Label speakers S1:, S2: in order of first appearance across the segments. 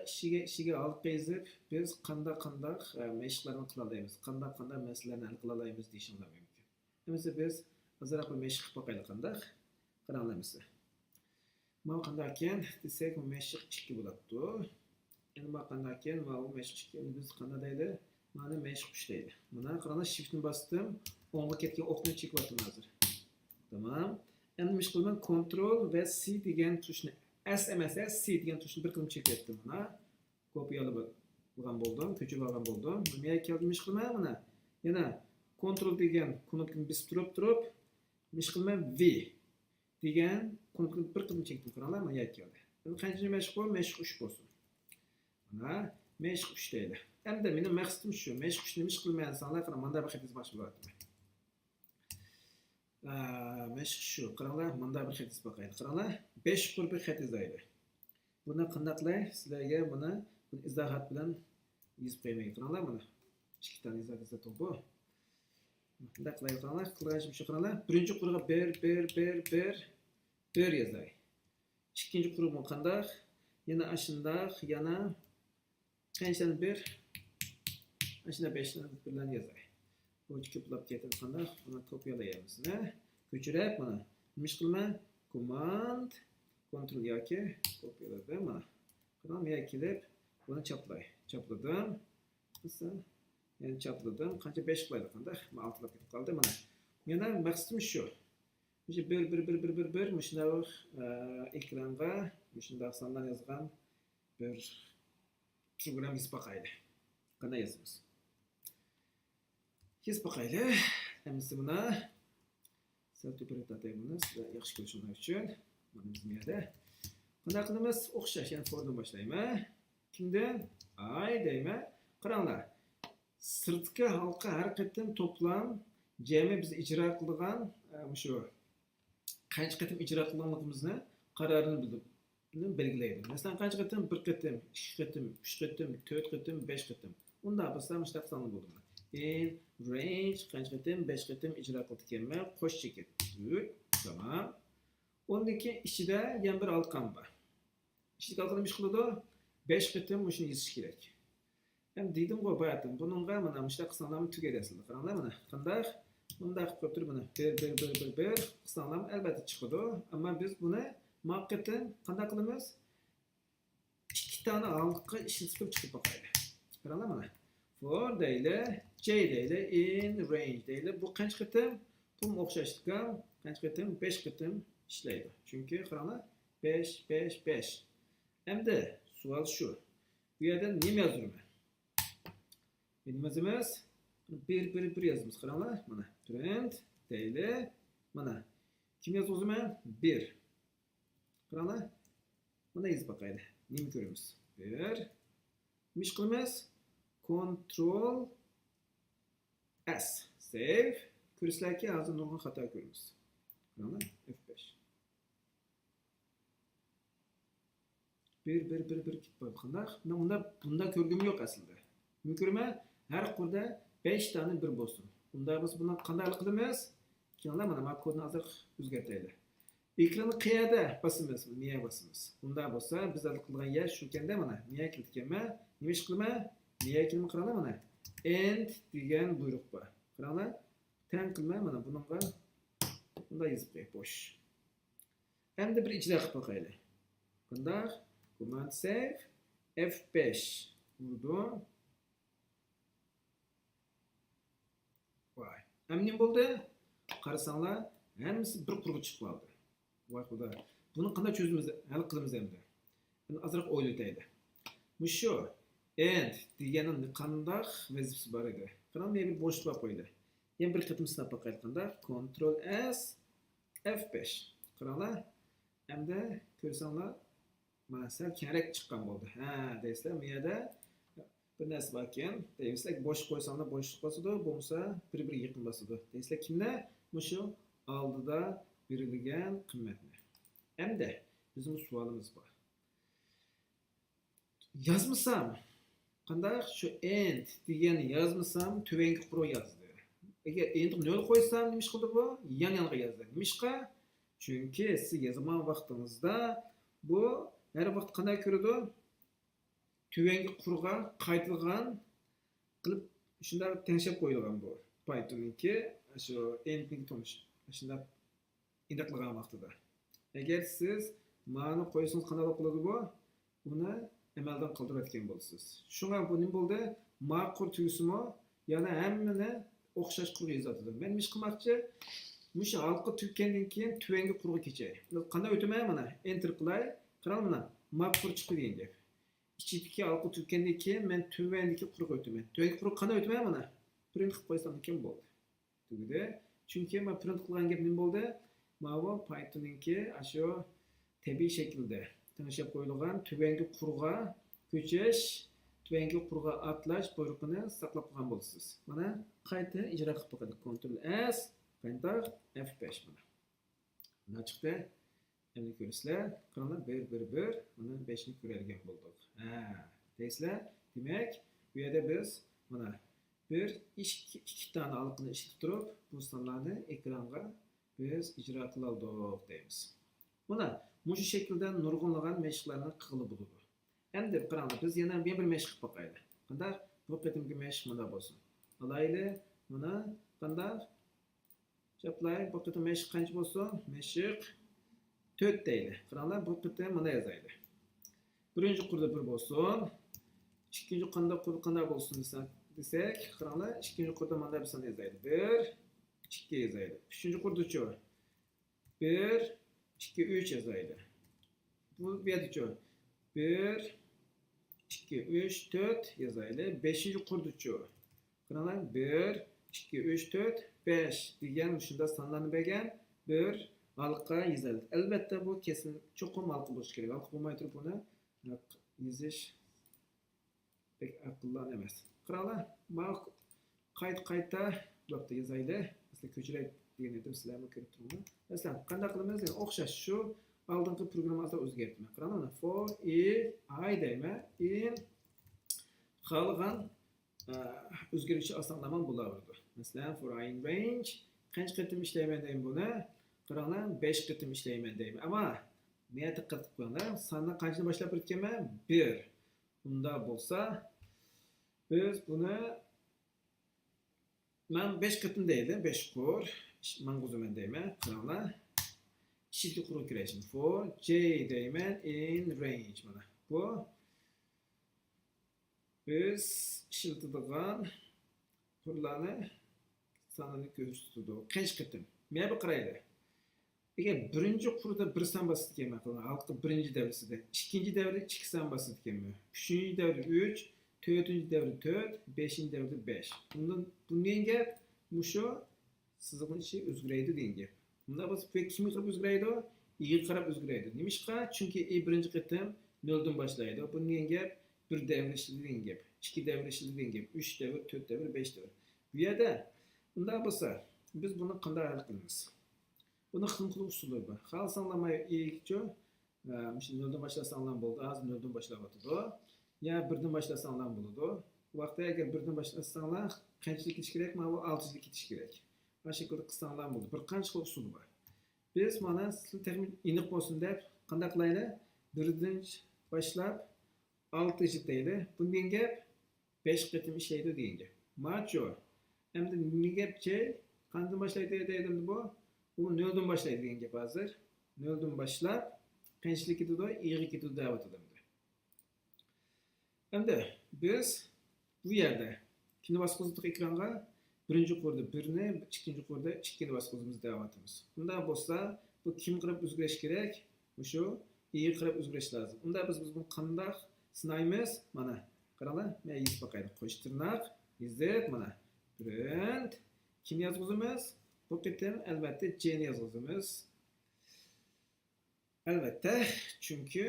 S1: ishiga olib kelib biz qanday mashqlarni qila olamiz, qanday masalalarni hal qila olamiz deyishinglar mumkin. Mesela biz azroq bir mashq qilib boqaylik qanday. Qaranglar. Mana qanday ekan desak, mashq 2 bo'ladi. Endi mana qanday ekan, mana bu mashq 2 biz qanday deydi? Mana mashq 3 deydi. Mana qaranglar, shiftni bosdim, o'ngga ketgan o'qni chekyapman hozir. Tamam. Endi nima qilaman? Ctrl va C degan tushni, S emas, C degan tushni bir qilim chekyapman. Mana kopiyalab olgan bo'ldim, ko'chirib olgan bo'ldim. Nima keldim ish qilmay mana. Yana Ctrl degan knopkani bosib turib, ish qilmay V degan knopkani bir qilim chekdim. Qaranglar, mana keldi. Endi qancha mashq bor? Mashq 3 bo'lsin. Mana mashq 3 deydi. Endi mening maqsadim shu. Mashq 3 nima ish qilmaysanlar, qarang, mana bir xatis bosh bo'lyapti. Mashq shu. Qaranglar, mana bir xatis boqaylik. Qaranglar, 5 qur bir xatis deydi. Buni qanday qilay? Sizlarga buni izohat bilan yozib qo'ymayman. Qaranglar, mana 2 ta izohat to'g'ri. Bunday qilay, qaranglar, qilganishim shu. Qaranglar, birinchi qurg'a 1 yozay. Ikkinchi qurg'a qanday? Yana ashundaq, yana qanchani 1, ashuna 5 ni bilan yozay. Bu ko'plab ketadi qanday? Buni kopiyalaymiz, ko'chirib mana nima qilman? Command Ctrl yoki kopiyaladim mana. Qarang, men kelib buni chopladim. Bo'lsa, yana chopladim. Qancha 5 qilaydi qanday? Men altlab ketib qoldi mana. Meni maqsadim shu. O'sha 1 mushunday ekranga mushunday sonlar yozgan bir program yozib boqaylik. Qanday yozamiz? Yozib boqaylik. Endi buni sertifikatlaymiz. Yaxshi ko'rishingiz uchun mana biz yerda qanday qilamiz? O'xshash, ya'ni fordan boshlayman. Kimdan? Ay deyman. Qaranglar. Sirtqi halqa har qatim to'plam jami biz ijro qilgan shu qancha qatim ijro qilganligimizni qarorini bilib belgilaydi. Masalan, qancha qatim? 1 qatim, 2 qatim, 3 qatim, 4 qatim, 5 qatim. Unda bo'lsa mushtaq soni bo'ldi. In range qancha qatim? 5 qatim ijro qilganman, qo'sh chekib. Tamam. Ondan keyin ichida yana bir alqam bor. Ichida alqam ish qiladi. 5 qatim shuni yozish kerak. Hem dedim ki bayatım, bununla mana mushtaq qismlarni tugadasizlar. Qaranglar mana qanday? Bunda qo'yib turib mana 1 qismlar albatta chiqadi. Ammo biz buni muvaqqatan qanday qilamiz? 2 tane halqa ishlatib chiqib boqaylik. Qaranglar mana. For deyli, J deyli, in range deyli. Bu qancha qatim? Bu o'xshashlikka qancha qatim? 5 qatim ishlaydi. Chunki qaranglar 5. Endi savol shu. Bu yerda nima yozurman? Bilmezimiz 1 yazımız. Qaranglar, mana print deyli. Mana kim yaz o zaman? 1. Qaranglar. Mana yozib boqaylik. Nima ko'ramiz? 1. Nima qilamiz? Ctrl S. Save. Ko'rsizlarki, hozir nurg'un xato ko'ramiz. Qaranglar, F5. 1 ketib qoldi. Qanday? Men bunda ko'rgim yo'q aslida. Nima ko'raman? Her kurda 5 tane 1 bo'lsin. Bunda biz buni qanday qilamiz? Keyin mana kodni hozir o'zgartiraylik. Ekranni qayerda bosamiz? Niye bosamiz? Bunda bo'lsa, biz hal qilgan yer shu ekanda mana. Niye kiritganman? Nima ish qilaman? Niye kelma qaranglar mana. End degan buyruq bor. Qaranglar. Tan qilmay mana bunga bunday yozib qo'y, bo'sh. Endi bir ijro qilib boqaylik. Qanday? Command save F5 urdim. Vay. Emin bo'ldi? Qarasanglar, hammasi bir qurg'i chiqib qoldi. Voy xudo. Buni qanday chözimiz, hal qilamiz endi? Buni ozroq o'ylaylik. Bu shu end deganing qanday vazifasi bor edi? Qarang, men bir bo'shliq qo'ydi. Yana bir qatim sinab boqaylik qanday? Ctrl S F5. Qaranglar. Endi ko'rsanglar, mana sal kerak chiqqan bo'ldi. Ha, deysizlar, bu yerda bir narsa bor ekan. Deysizlar, bo'sh qo'ysanglar bo'shliq bosadi, bo'lmasa bir yaqin bosadi. Deysizlar, kimda? Shu oldida berilgan qimmatni. Endi bizning savolimiz bor. Yozmasam, qanday shu end degan yozmasam, tuvangi quruq yozdi. Agar endi 0 qo'ysam, nima ish qildi bu? Yan-yonga yozdi. Nima ishqa? Chunki siz yozgan vaqtingizda bu har vaqt qanday ko'radi? Төбенgi qurğa qaytılgan qilib shunday tengshab qo'yilgan bu Python'ninki shu ending tonish shunday indaqlagan vaqtida. Agar siz ma'ni qo'ysangiz qanday bo'ladi bu? Buni amaldan qoldirayotgan bo'lasiz. Shunga bu nima bo'ldi? Ma'qul tuysimi yana hammani o'xshash qurg'i yozadi. Men ish qilmoqchi mushu halqi tükkandan keyin tuvangi qurg'i kechay. Qanday o'tmay mana enter qilay. Qarang mana ma'qul chiqdi degan gap. Ichidagi halqi tükkandan keyin men tuvandagi qurg'i o'taman. Tuvangi qurg'i qanday o'tmay mana print qilib qo'ysam kim bo'ldi? Tugdi. Chunki men print qilgan gap nima bo'ldi? Mana Python'ninki shu tabiiy shaklda tanishib qo'yilgan tuvangi qurg'a ko'chish, tuvangi qurg'a atlash buyrug'ini saqlab qolgan bo'lasiz. Mana qayta ijro qilib qo'ydik. Ctrl S, Enter F5 mana. Mana chiqdi. Endi ko'rsizlar, qaranglar 1 mana 5 ni ko'radigan bo'ldik. Deysizlar, demak, bu yerda biz mana ikki tane halqini ishlatib turib, bu sonlarni ekranga biz ijro qila oldik deymiz. Mana bu shaklda nurg'unlagan mashqlarni qilib bo'ladi. Endi qaranglar, biz yana bir mashq qilib boqaylik. Qanday? Bu qatimki mashq mana bo'lsin. Alayli, mana qanday? Chaplay, bu qatim mashq qancha bo'lsin? Mashq 4 deydi. Qaranglar, bu qatim mana yozaylik. Birinchi qurda 1 bo'lsin. Ikkinchi qanday bo'lsin desak, qaranglar, ikkinchi qurda mana bir son yozaylik. 1, 2 yozaylik. Uchinchi qurda-chi 1, 2, 3 yazaylik. Bu yerda-chi 1, 2, 3, 4 yazaylik. 5-chi qurda-chi. Qaranglar, 1, 2, 3, 4, 5 degan shunda sonlarni bergan bir halqa yozildi. Albatta bu kesin cho'qim halqa bo'lishi kerak. Halqa bo'lmay turib buni yozish pek aqlli emas. Qaranglar, mana qayta bu yerda yozaylik. Masalan, ko'chirib degan edim, sizlarni ko'rib turibman. Masalan, qanday qilamiz? O'xshash shu oldingi programmada o'zgartman. Qaranglar, mana for I deyman. In qolgan o'zgaruvchi osonlama bo'laveradi. Masalan, for I in range qancha qatim ishlayman deyman buni. Qaranglar, 5 qatim ishlayman deyman. Ammo men diqqat qilinglar, sondan qanchadan boshlab o'tganman? 1. Bunda bo'lsa, biz buni men 5 qatim deydi, 5 qur, mang'uzaman deyman. Qaranglar, ichki qurib kirayman. For J deyman in range mana. Bu biz ishlatadigan qurlarni sonini ko'rsatadi. Qancha qatim? Mana bu qaraylik. Agar birinchi qurda 1 son bosib ketgan, halqi birinchi davrisida, ikkinchi davrda 2 son bosib ketgan, uchinchi davrda 3, to'rtinchi davrda 4, beshinchi davrda 5. Bundan gap mushu sizning ichi o'zgaradi degan gap. Bunda biz kimga qarab o'zgaradi? I'ga qarab o'zgaradi. Nimishqa? Chunki I birinchi qatim 0 dan boshlaydi. Bundan gap 1 davr ishlaydigan gap, 2 davr ishlaydigan gap, 3 davr, 4 davr, 5 davr. Bu yerda bunda bo'lsa, biz buni qanday hal qilamiz? Buni xil usuli bor. Hal sonlama i'ga, shu 0 dan boshlasan ham bo'ldi, hozir 0 dan boshlayotdi. Ya 1 dan boshlasang ham bo'ladi. Bu vaqtda agar 1 dan boshlasanglar, qanchalik ketish kerak? Mana bu 6 ketish kerak. Bu shaklda qilsanglar ham bo'ldi. Bir qancha xil usul bor. Biz mana sizlar texnik aniq bo'lsin deb qanday qilaylik? 1 dan boshlab 6 deydi. Bundan gap 5 qatim ishlaydi degan gap. Macho. Endi nima gapchi? Qanday boshlaydi dedim bu? U 0 dan boshlaydi degan gap hozir. 0 dan boshlab qanchalik ketadi? I'ga ketadi deb aytdim. Endi biz bu yerda ikkinchi bosqichda ekranga birinchi qurda 1 ni, ikkinchi qurda 2 ni bosqichimizni davom etamiz. Bunday bo'lsa, bu kim qarab o'zgarish kerak? Shu I'ga qarab o'zgarish lozim. Unda biz buni qanday sinaymiz? Mana, qaranglar, men yozib boqaylik. Qo'sh tirnoq, yozib mana. Print kim yozg'izimiz? Bu qatim albatta J ni yozg'izimiz. Albatta, chunki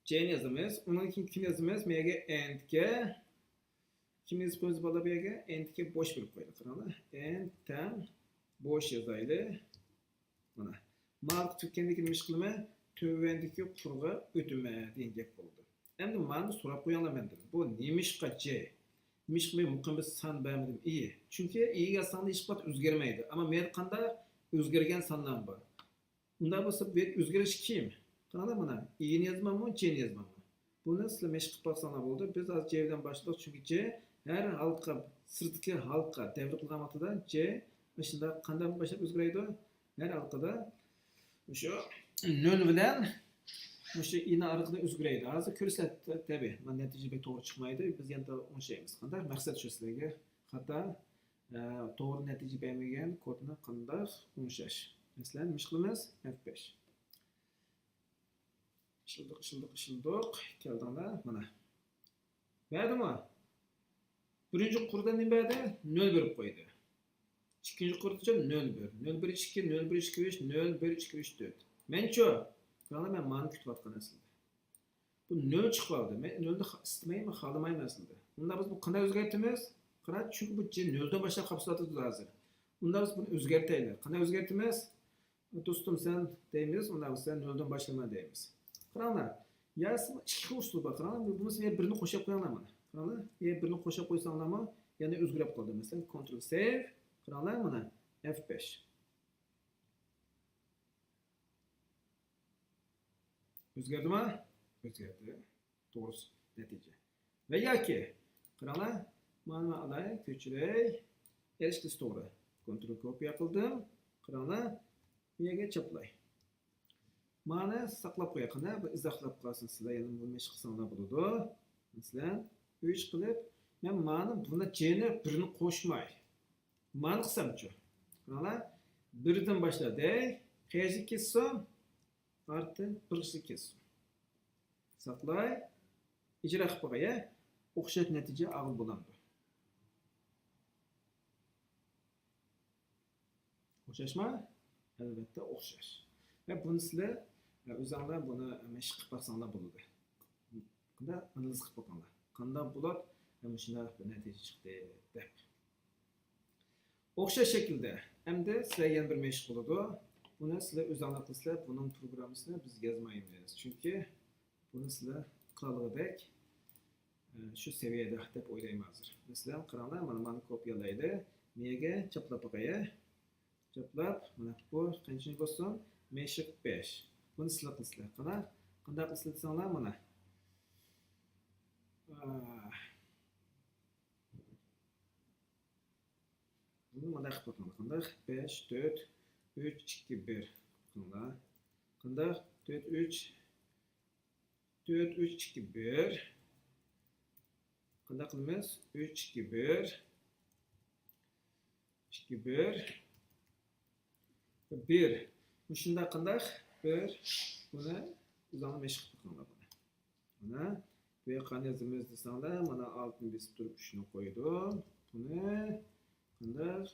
S1: J yazımız, onun için kim yazımız? Mega end'ga kim yazıp koyuz bala bu yerga? End'ga boş verip koyalım. Qaranglar, end'dan boş yazaylik. Mana. Mark tükendeki nima ish qilma? Tövendeki qurg'a o'tma degan gap bo'ldi. Endi meni so'rab qo'yinglar mendan. Bu nima ishqa J? Nima ish qilmay muqim bir son bermadim I. Chunki I'ga sonda hech qanday o'zgarmaydi. Ammo men qanday o'zgargan sonlar bor. Unda bo'lsa bu o'zgarish kim? Qaranglar mana, I'ni yozmanmi, J'ni yozmanmi? Bu Buni sizlar mashq qilib boqsanglar bo'ldi. Biz hozir J'dan boshladik, chunki J har halqa sirtqi halqa davr qilgan vaqtida J shunda qanday boshlab o'zgaradi? Har halqada o'sha 0 bilan o'sha ina orqali o'zgaradi. Hozir ko'rsatdi tabii. Men natijaga to'g'ri chiqmaydi. Biz endi o'shaymiz. Qanday maqsad shu sizlarga xato to'g'ri natija bermagan kodni qanday o'shash. Masalan, ish qilamiz F5. Ishildiq. Keldinglar mana. Berdimi? Birinchi qurda nima berdi? 0 berib qo'ydi. Ikkinchi qurda 0 1. 0 1 2 0 1 2 3 0 1 2 3 4. Men-chu, men mani kutayotgan aslida. Bu 0 chiqib qoldi. Men 0 ni istamayman, xohlamayman aslida. Unda biz bu qanday o'zgartimiz? Qarang, chunki bu 0 dan boshlab qolib hozir. Unda biz buni o'zgartaylik. Qanday o'zgartimiz? Do'stim sen deymiz, unda biz 0 dan boshlama deymiz. Qaranglar. Ya'si ikki usul bor. Qaranglar, bunisi birini qo'shib qo'yinglar mana. Qaranglar, birini qo'shib qo'ysanglarmi, yana o'zgarib qoldi. Masalan, Ctrl save. Qaranglar mana F5. O'zgardimi? O'zgardi. To'g'ri natija. Va yoki qaranglar, mana alay ko'chiray. Erishdi to'g'ri. Ctrl kopiya qildim. Qaranglar, bu yerga chaplay. Mana saqlab qo'yaqana, bu izohlab qolsin sizlar, yana buni ish qilsanglar bo'ladi. Masalan, 3 qilib, men mana buni J'ni birini qo'shmay. Mana qilsam-chi. Qaranglar, 1 dan boshladik. Qaysi kessin? Artı 1 kessin. Saqlay. Ijro qilib qo'yay. O'xshash natija og'il bo'ladi. O'xshashmi? Albatta o'xshash. Va buni sizlar o'zingizlar buni mashq qilib boqsanglar bo'ladi. Bunda analiz qilib boqinglar. Qanday bo'ladi? Mana shunday bir natija chiqdi deb. O'xshash shaklda. Endi sizlar yana bir mashq bo'ladi. Buni sizlar o'zingizlar qilsizlar, buning programmasini biz yozmaymiz. Chunki buni sizlar qilg'idek shu seviyada deb o'ylayman hozir. Masalan, qaranglar, mana kopiyalaydi. Nega chaplab qo'yay? Chaplab, mana bu qancha bo'lsin? Mashq 5. Buni sizlar qilsizlar. Qanday qilsizlar desanglar mana. Buni mana qilib qo'yinglar. Qanday? 5 4 3 2 1. Qanday? Qanday? 4 3 2 1. Qanday qilamiz? 3 2 1 2 1 1. Shunda qanday? 1 buni o'zini mashq qilib qo'yinglar. Mana bu yerga qanday yozamiz desanglar, mana altini besib turib shuni qo'ydim. Buni qanday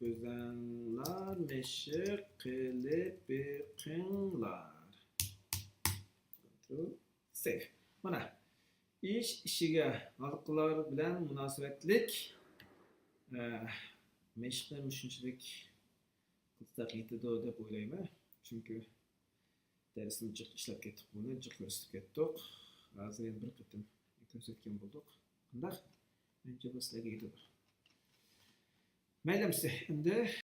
S1: o'zinglar mashq qilib beqinglar. Save. Mana ish ishiga xalqlar bilan munosabatlik mashqni shunchalik qilsak yetadi deb o'ylayman. Chunki darsni jiq ishlab ketdik, buni jiq ko'rsatib ketdik. Hozir yana bir qatim ko'rsatgan bo'ldik. Qanday? Menimcha bu sizlarga yetadi. Maylimsi, endi